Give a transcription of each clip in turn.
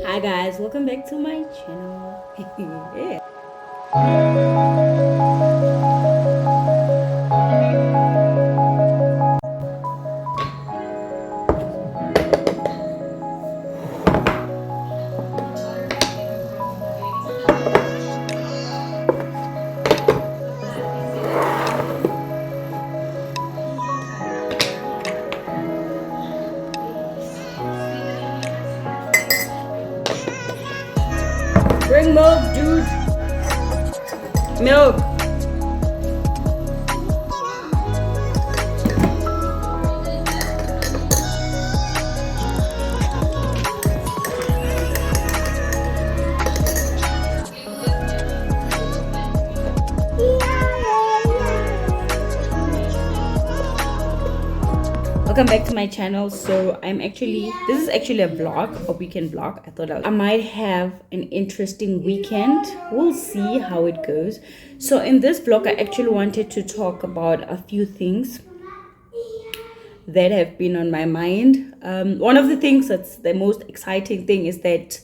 Hi guys, welcome back to my channel. Yeah. Bring milk, dude. Milk. Welcome back to my channel. So this is actually a vlog, a weekend vlog. I thought I might have an interesting weekend. We'll see how it goes. So in this vlog, I actually wanted to talk about a few things that have been on my mind. One of the things that's the most exciting thing is that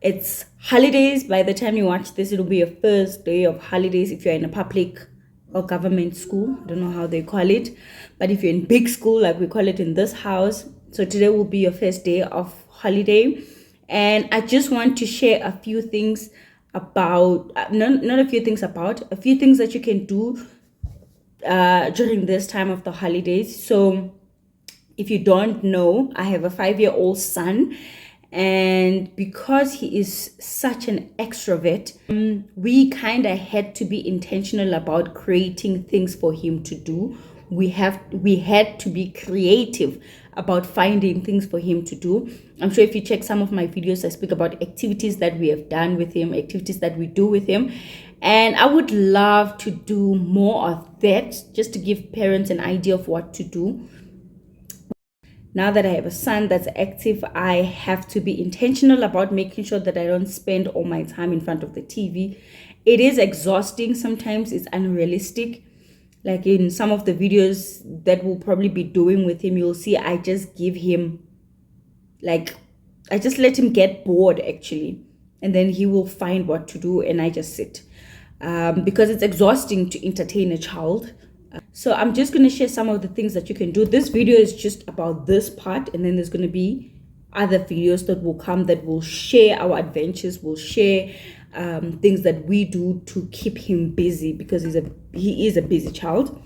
it's holidays. By the time you watch this, it'll be your first day of holidays if you're in a public or government school. I don't know how they call it, but if you're in big school, like we call it in this house, so today will be your first day of holiday. And I just want to share a few things about not a few things about a few things that you can do during this time of the holidays. So if you don't know, I have a 5-year-old son, and because he is such an extrovert, we kind of had to be intentional about creating things for him to do. We had to be creative about finding things for him to do. I'm sure if you check some of my videos, I speak about activities that we have done with him, activities that we do with him. And I would love to do more of that, just to give parents an idea of what to do. Now that I have a son that's active, I have to be intentional about making sure that I don't spend all my time in front of the TV. It is exhausting. Sometimes it's unrealistic. Like in some of the videos that we'll probably be doing with him, you'll see I just give him, I just let him get bored actually. And then he will find what to do and I just sit. Because it's exhausting to entertain a child. So I'm just going to share some of the things that you can do. This video is just about this part, and then there's going to be other videos that will come that will share our adventures, will share things that we do to keep him busy, because he is a busy child.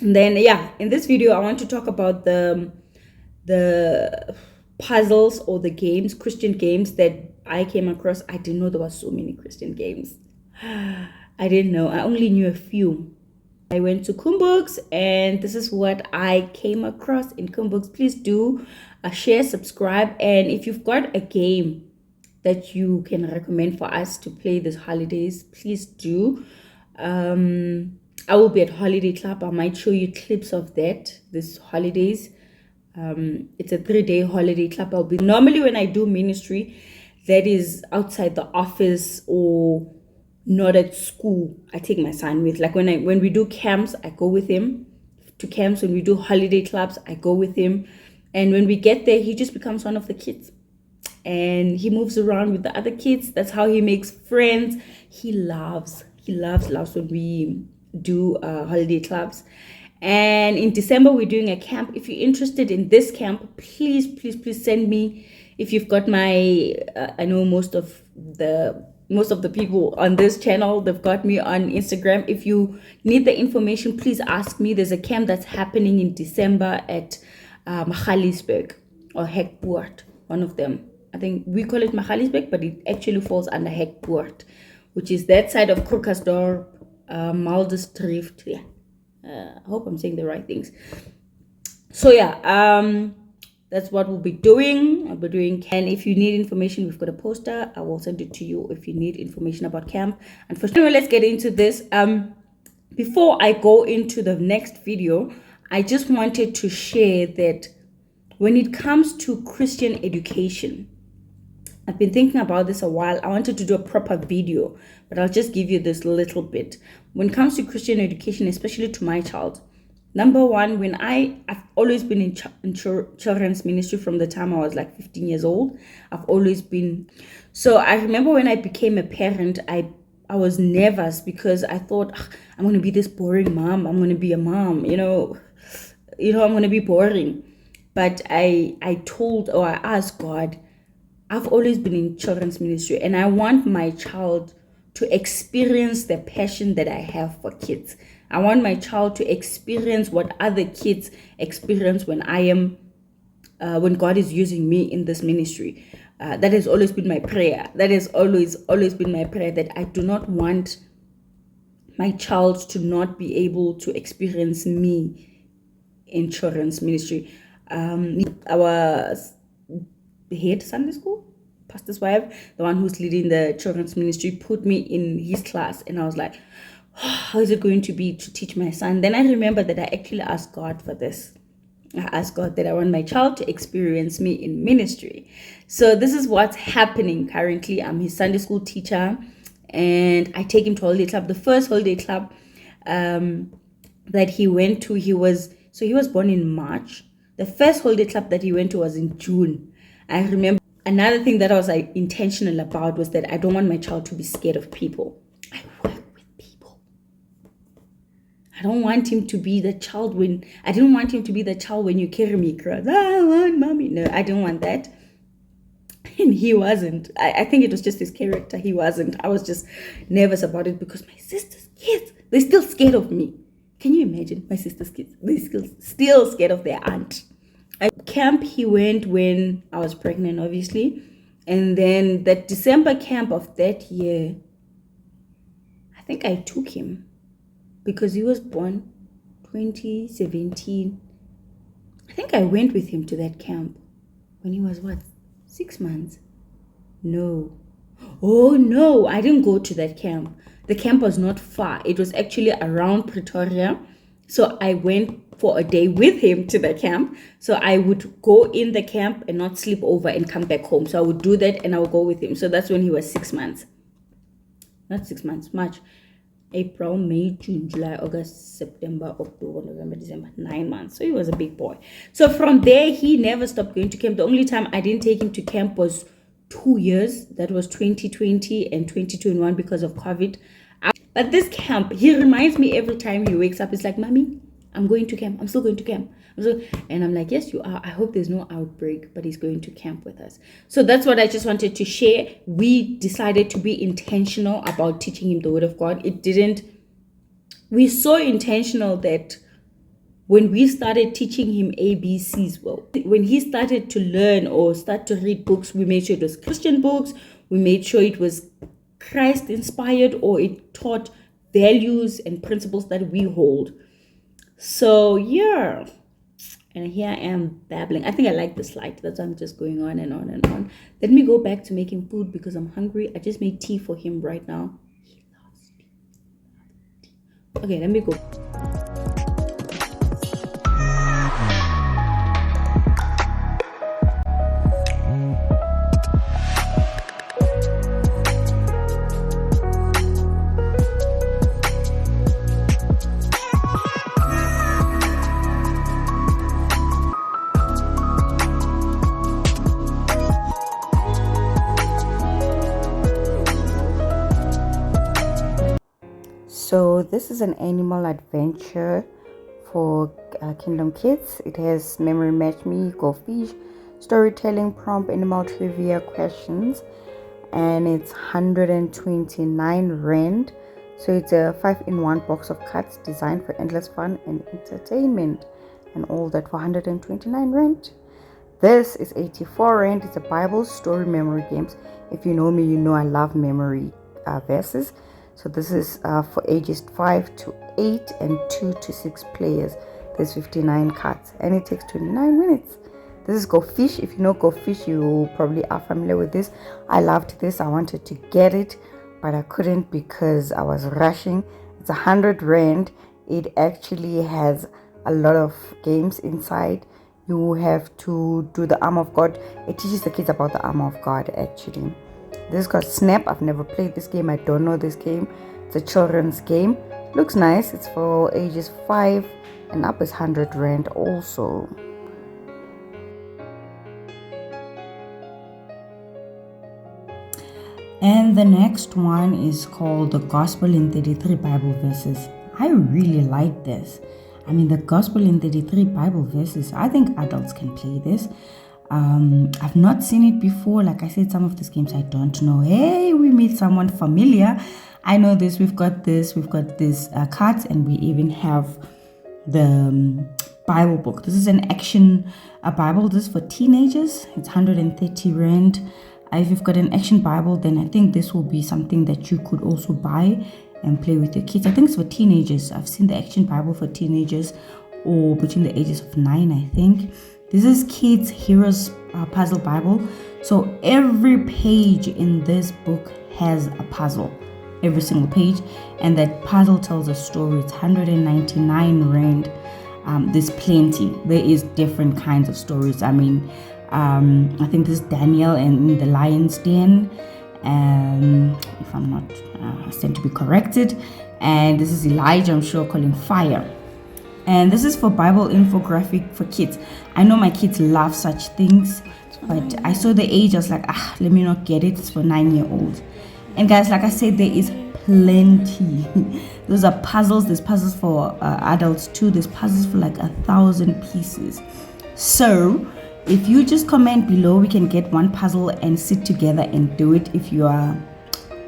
And then in this video I want to talk about the puzzles or the games, Christian games that I came across. I didn't know there were so many Christian games. I didn't know. I only knew a few. I went to Coombooks and this is what I came across in Coombooks. Please do share, subscribe, and if you've got a game that you can recommend for us to play this holidays, please do. I will be at Holiday Club. I might show you clips of that this holidays. It's a 3-day holiday club. I'll be normally, when I do ministry that is outside the office or not at school, I take my son with. Like when we do camps, I go with him to camps. When we do holiday clubs, I go with him. And when we get there, he just becomes one of the kids and he moves around with the other kids. That's how he makes friends. He loves when we do holiday clubs. And in December we're doing a camp. If you're interested in this camp, please send me. If you've got my I know most of the people on this channel, they've got me on Instagram. If you need the information, please ask me. There's a camp that's happening in December at Magaliesberg or Hekpoort, one of them. I think we call it Magaliesberg, but it actually falls under Hekpoort, which is that side of Krugersdorp, Maldesdrift. I hope I'm saying the right things. So that's what we'll be doing. I'll be doing, and if you need information, we've got a poster. I will send it to you if you need information about camp. And for sure, let's get into this. Before I go into the next video, I just wanted to share that when it comes to Christian education, I've been thinking about this a while. I wanted to do a proper video, but I'll just give you this little bit. When it comes to Christian education, especially to my child, Number one, I've always been in children's ministry from the time I was like 15 years old. I've always been. So I remember when I became a parent, I was nervous because I thought, "Ugh, I'm going to be this boring mom. I'm going to be a mom, I'm going to be boring." But I told, or I asked God, I've always been in children's ministry and I want my child to experience the passion that I have for kids. I want my child to experience what other kids experience when God is using me in this ministry. That has always been my prayer. That has always been my prayer, that I do not want my child to not be able to experience me in children's ministry. Our head Sunday school, pastor's wife, the one who's leading the children's ministry, put me in his class, and I was like, how is it going to be to teach my son? Then I remember that I actually asked God for this. I asked God that I want my child to experience me in ministry. So this is what's happening currently. I'm his Sunday school teacher, and I take him to holiday club. The first holiday club that he went to, he was born in March. The first holiday club that he went to was in June. I remember another thing that I was intentional about was that I don't want my child to be scared of people. I work with people. I don't want him to be the child when you carry me across. I want mommy. No, I don't want that. And he wasn't. I think it was just his character. He wasn't. I was just nervous about it because my sister's kids, they're still scared of me. Can you imagine? My sister's kids, they're still scared of their aunt. At camp, he went when I was pregnant, obviously. And then that December camp of that year, I think I took him because he was born 2017. I think I went with him to that camp when he was 6 months? No. Oh no, I didn't go to that camp. The camp was not far. It was actually around Pretoria. So I went for a day with him to the camp. So I would go in the camp and not sleep over and come back home. So I would do that and I would go with him. So that's when he was 6 months. Not 6 months, March, April, May, June, July, August, September, October, November, December, 9 months. So he was a big boy. So from there, he never stopped going to camp. The only time I didn't take him to camp was 2 years. That was 2020 and 2021 because of COVID. But this camp, he reminds me every time he wakes up. It's like, Mommy, I'm going to camp. I'm still going to camp. And I'm like, yes, you are. I hope there's no outbreak, but he's going to camp with us. So that's what I just wanted to share. We decided to be intentional about teaching him the word of God. We're so intentional that when we started teaching him ABCs, when he started to learn or start to read books, we made sure it was Christian books. We made sure it was Christ inspired, or it taught values and principles that we hold. So yeah, and here I am babbling. I think I like the slide. That's why I'm just going on and on and on. Let me go back to making food because I'm hungry. I just made tea for him right now. He loves tea. Okay, let me go. So this is an animal adventure for Kingdom Kids. It has memory match me, go fish, storytelling, prompt, animal trivia questions, and it's 129 rand. So it's a 5-in-1 box of cards designed for endless fun and entertainment, and all that for 129 rand. This is 84 rand. It's a Bible story memory games. If you know me, you know I love memory verses. So this is for ages 5 to 8 and 2 to 6 players. There's 59 cards and it takes 29 minutes. This is Go Fish. If you know Go Fish, you probably are familiar with this. I loved this. I wanted to get it, but I couldn't because I was rushing. It's 100 rand. It actually has a lot of games inside. You have to do the arm of God. It teaches the kids about the arm of God actually. This is called Snap. I've never played this game. I don't know this game. It's a children's game. Looks nice. It's for ages 5 and up is 100 rand also. And the next one is called the Gospel in 33 Bible Verses. I really like this. I mean, the Gospel in 33 Bible Verses, I think adults can play this. I've not seen it before. Like I said, some of these games I don't know. Hey, we meet someone familiar. I know this. We've got this cards, and we even have the Bible book. This is an action Bible. This is for teenagers. It's 130 rand. If you've got an action Bible, then I think this will be something that you could also buy and play with your kids. I think it's for teenagers. I've seen the action Bible for teenagers or between the ages of 9, I think. This is Kids Heroes Puzzle Bible. So every page in this book has a puzzle. Every single page. And that puzzle tells a story. It's 199 rand. There's plenty. There is different kinds of stories. I mean, I think this is Daniel and the Lion's Den, if I'm not I stand to be corrected. And this is Elijah, I'm sure, calling fire. And this is for Bible infographic for kids. I know my kids love such things, but I saw the age, I was like, let me not get it. It's for 9-year-olds. And guys, like I said, there is plenty. Those are puzzles. There's puzzles for adults too. There's puzzles for like 1,000 pieces. So if you just comment below, we can get one puzzle and sit together and do it. If you are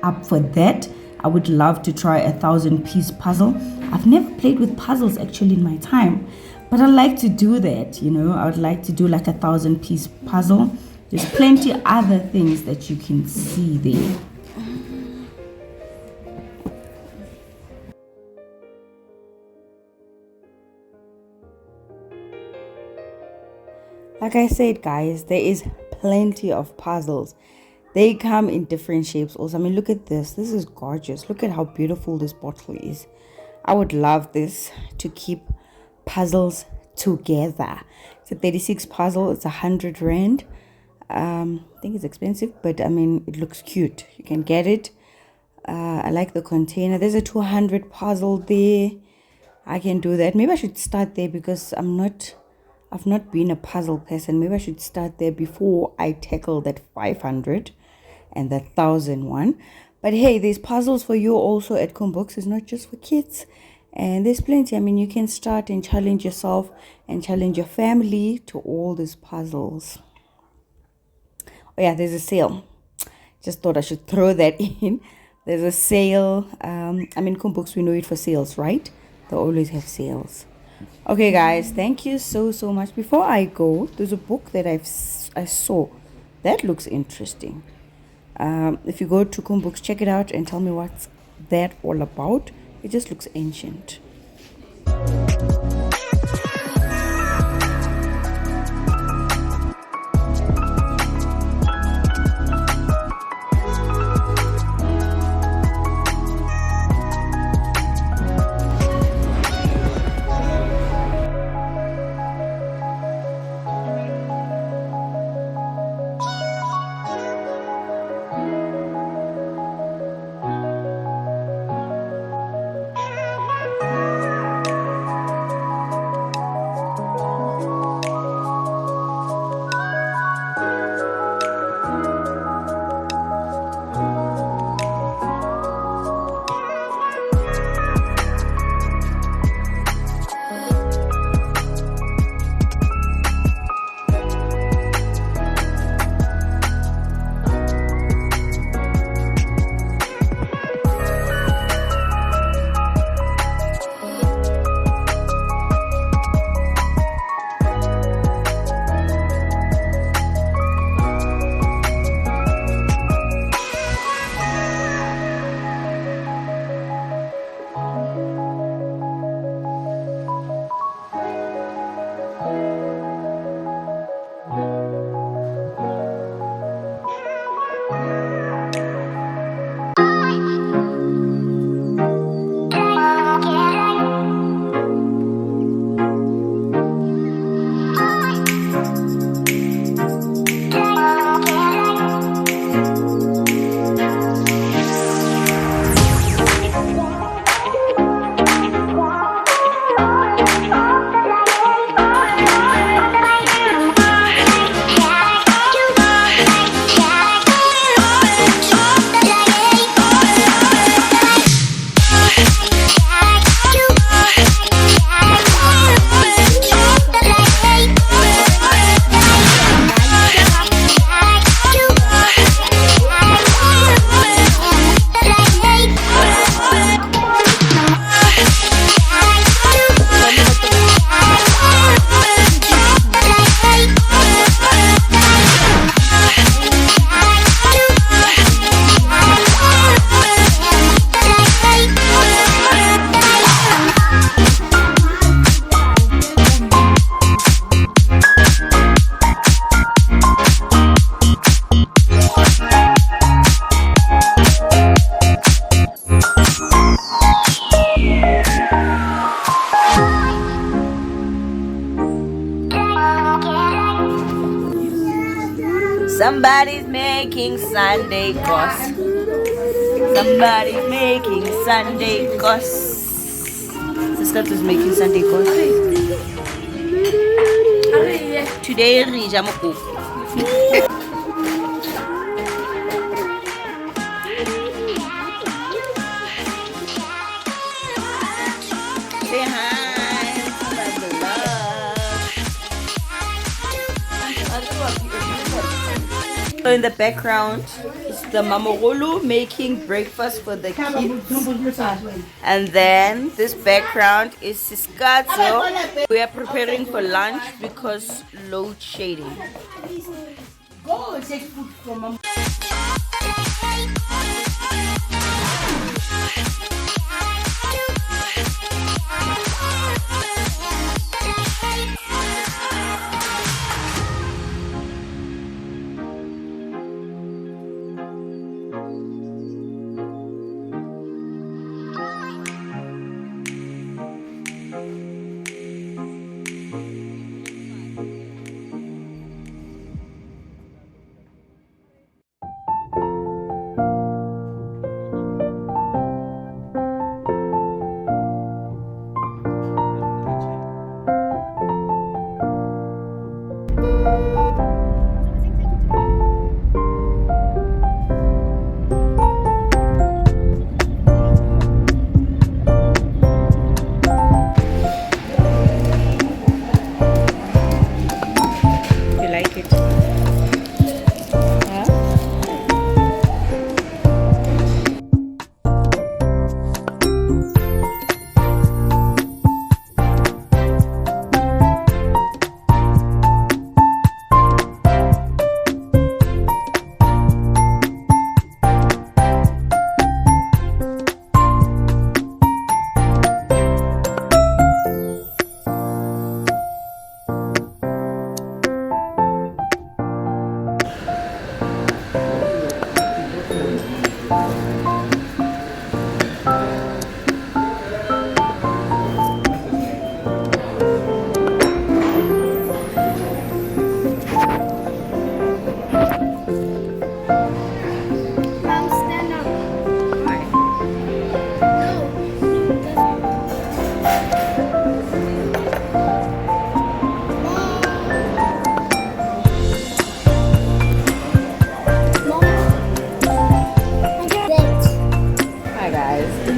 up for that, I would love to try a 1,000-piece puzzle. I've never played with puzzles actually in my time, but I like to do that. I would like to do like a 1,000-piece puzzle. There's plenty other things that you can see there. Like I said, guys, there is plenty of puzzles. They come in different shapes also. I mean, look at this. This is gorgeous. Look at how beautiful this bottle is. I would love this to keep puzzles together. It's a 36 puzzle. It's 100 rand. I think it's expensive, but I mean, it looks cute. You can get it. I like the container. There's a 200 puzzle there. I can do that. Maybe I should start there because I've not been a puzzle person. Maybe I should start there before I tackle that 500 and that 1,000 one. But hey, there's puzzles for you also at Kumbooks. It's not just for kids. And there's plenty. I mean, you can start and challenge yourself and challenge your family to all these puzzles. Oh yeah, there's a sale. Just thought I should throw that in. There's a sale. I mean, Kumbooks, we know it for sales, right? They always have sales. Okay guys, thank you so much. Before I go, there's a book that I saw that looks interesting. If you go to Kumbooks, check it out and tell me what's that all about. It just looks ancient. making Sunday goss. Somebody making Sunday goss. Sister is making Sunday goss. Today, Rija Moko. Say hi. So in the background is the Mamorolo making breakfast for the kids. And then this background is Siskazo. We are preparing for lunch because load shedding. Go take food from Mama.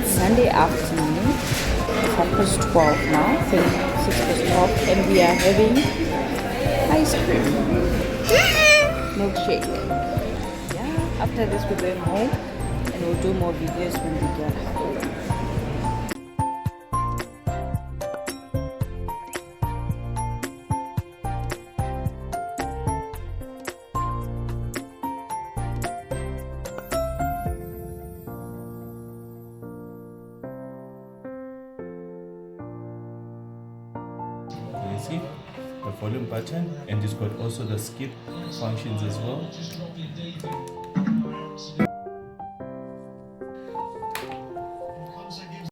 Sunday afternoon. It's 12:30 now. I think 12:06, and we are having ice cream, milkshake. Yeah. After this, we're going home, and we'll do more videos when we get home. See the volume button, and it's got also the skip functions as well.